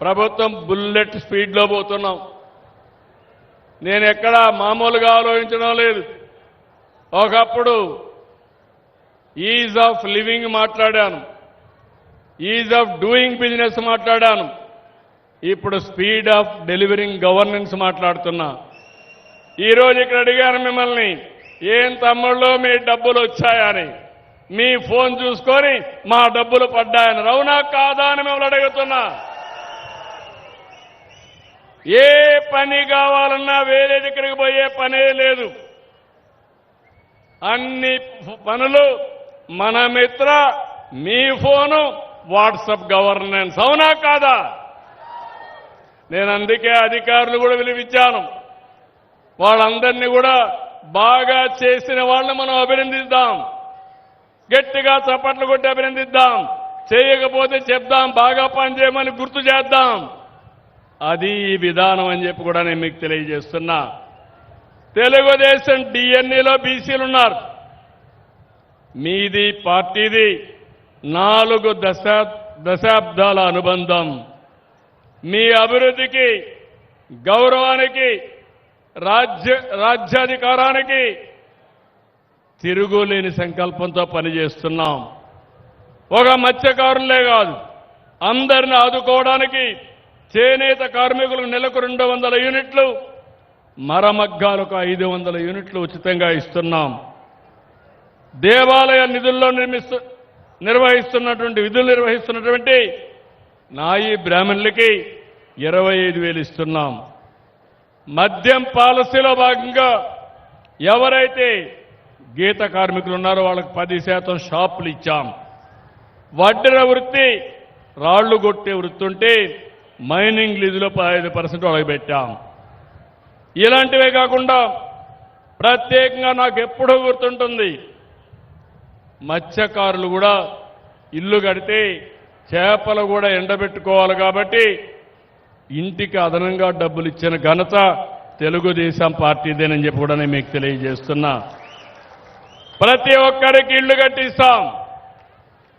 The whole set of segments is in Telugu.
ప్రభుత్వం బుల్లెట్ స్పీడ్లో పోతున్నాం. నేను ఎక్కడా మామూలుగా ఆలోచించడం లేదు. ఒకప్పుడు ఈజ్ ఆఫ్ లివింగ్ మాట్లాడాను, ఈజ్ ఆఫ్ డూయింగ్ బిజినెస్ మాట్లాడాను, ఇప్పుడు స్పీడ్ ఆఫ్ డెలివరింగ్ గవర్నెన్స్ మాట్లాడుతున్నా. ఈరోజు ఇక్కడ అడిగాను మిమ్మల్ని, ఏం తమ్ముళ్ళు మీ డబ్బులు వచ్చాయని. మీ ఫోన్ చూసుకొని మా డబ్బులు పడ్డాయని. అవునా కాదా అని మిమ్మల్ని అడుగుతున్నా. ఏ పని కావాలన్నా వేరే దగ్గరికి పోయే పనే లేదు. అన్ని పనులు మన మిత్ర మీ ఫోను వాట్సాప్ గవర్నెన్స్. అవునా కాదా? నేను అందుకే అధికారులు కూడా పిలిపించాను. వాళ్ళందరినీ కూడా బాగా చేసిన వాళ్ళని మనం అభినందిద్దాం, గట్టిగా చప్పట్లు కొట్టి అభినందిద్దాం. చేయకపోతే చెప్దాం, బాగా పనిచేయమని గుర్తు చేద్దాం. అది ఈ విధానం అని చెప్పి కూడా నేను మీకు తెలియజేస్తున్నా. తెలుగుదేశం డిఎన్ఏలో బీసీలు ఉన్నారు. మీది పార్టీది 4 దశాబ్దాల అనుబంధం. మీ అభివృద్ధికి, గౌరవానికి, రాజ్యాధికారానికి తిరుగులేని సంకల్పంతో పనిచేస్తున్నాం. ఒక మత్స్యకారులే కాదు, అందరిని ఆదుకోవడానికి చేనేత కార్మికులకు నెలకు 200 యూనిట్లు, మరమగ్గాలకు 500 యూనిట్లు ఉచితంగా ఇస్తున్నాం. దేవాలయ నిధుల్లో నిర్వహిస్తున్నటువంటి నాయి బ్రాహ్మణులకి 25,000 ఇస్తున్నాం. మద్యం పాలసీలో భాగంగా ఎవరైతే గీత కార్మికులు ఉన్నారో వాళ్ళకి 10% షాపులు ఇచ్చాం. వడ్డెర వృత్తి, రాళ్లు కొట్టే వృత్తి ఉంటే మైనింగ్ లీజులో 15% వాళ్ళకి పెట్టాం. ఇలాంటివే కాకుండా ప్రత్యేకంగా నాకు ఎప్పుడూ గుర్తుంటుంది, మత్స్యకారులు కూడా ఇల్లు కడితే చేపలు కూడా ఎండబెట్టుకోవాలి కాబట్టి ఇంటికి అదనంగా డబ్బులు ఇచ్చిన ఘనత తెలుగుదేశం పార్టీదేనని చెప్పి కూడా నేను మీకు తెలియజేస్తున్నా. ప్రతి ఒక్కరికి ఇళ్లు కట్టిస్తాం,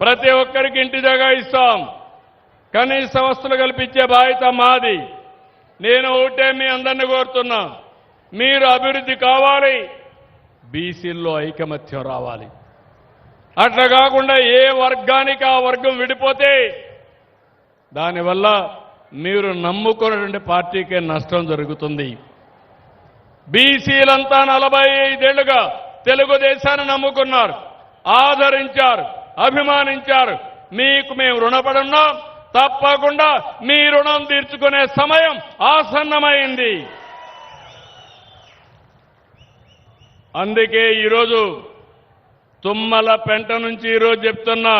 ప్రతి ఒక్కరికి ఇంటి జాగా ఇస్తాం, కనీస వస్తువులు కల్పించే బాధ్యత మాది. నేను ఒకటే మీ అందరినీ కోరుతున్నా, మీరు అభివృద్ధి కావాలి, బీసీల్లో ఐకమత్యం రావాలి. అట్లా కాకుండా ఏ వర్గానికి ఆ వర్గం విడిపోతే దానివల్ల మీరు నమ్ముకున్నటువంటి పార్టీకే నష్టం జరుగుతుంది. బీసీలంతా 45 ఏళ్లుగా తెలుగుదేశాన్ని నమ్ముకున్నారు, ఆదరించారు, అభిమానించారు. మీకు మేము రుణపడున్నాం. తప్పకుండా మీ రుణం తీర్చుకునే సమయం ఆసన్నమైంది. అందుకే ఈరోజు తుమ్మల పెంట నుంచి ఈరోజు చెప్తున్నా,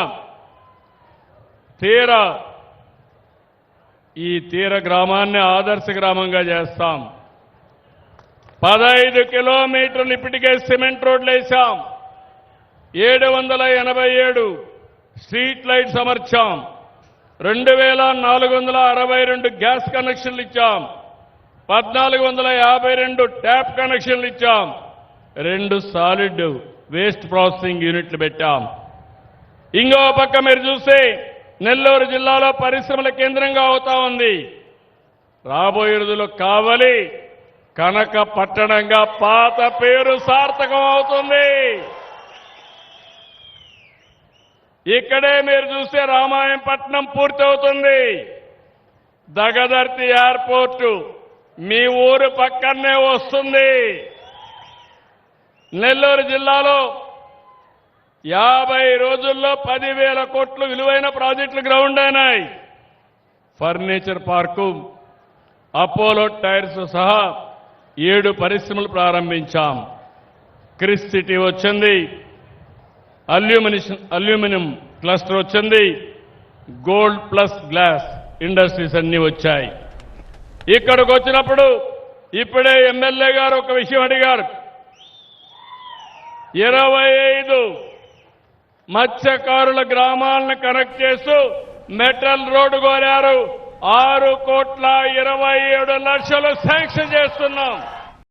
ఈ తీర గ్రామాన్ని ఆదర్శ గ్రామంగా చేస్తాం. 15 కిలోమీటర్లు ఇప్పటికే సిమెంట్ రోడ్లు వేశాం. 787 స్ట్రీట్ లైట్స్ అమర్చాం. 2462 గ్యాస్ కనెక్షన్లు ఇచ్చాం. 1452 ట్యాప్ కనెక్షన్లు ఇచ్చాం. 2 సాలిడ్ వేస్ట్ ప్రాసెసింగ్ యూనిట్లు పెట్టాం. ఇంకో పక్క మీరు చూస్తే నెల్లూరు జిల్లాలో పరిశ్రమల కేంద్రంగా అవుతా ఉంది. రాబోయే రోజుల్లో కావలి కనక పట్టణంగా పాత పేరు సార్థకం అవుతుంది. ఇక్కడే మీరు చూస్తే రామాయంపట్నం పూర్తవుతుంది. దగదర్తి ఎయిర్పోర్టు మీ ఊరు పక్కనే వస్తుంది. నెల్లూరు జిల్లాలో 50 రోజుల్లో 10,000 కోట్లు విలువైన ప్రాజెక్టులు గ్రౌండ్ అయినాయి. ఫర్నిచర్ పార్కు, అపోలో టైర్స్ సహా 7 పరిశ్రమలు ప్రారంభించాం. క్రిస్ సిటీ వచ్చింది, అల్యూమినియం క్లస్టర్ వచ్చింది, గోల్డ్ ప్లస్ గ్లాస్ ఇండస్ట్రీస్ అన్ని వచ్చాయి. ఇక్కడికి వచ్చినప్పుడు ఇప్పుడే ఎమ్మెల్యే గారు ఒక విషయం అడిగారు. 25 మత్స్యకారుల గ్రామాలను కనెక్ట్ చేస్తూ మెటల్ రోడ్డు కోరారు. 6,27,00,00,000 శాంక్షన్ చేస్తున్నాం.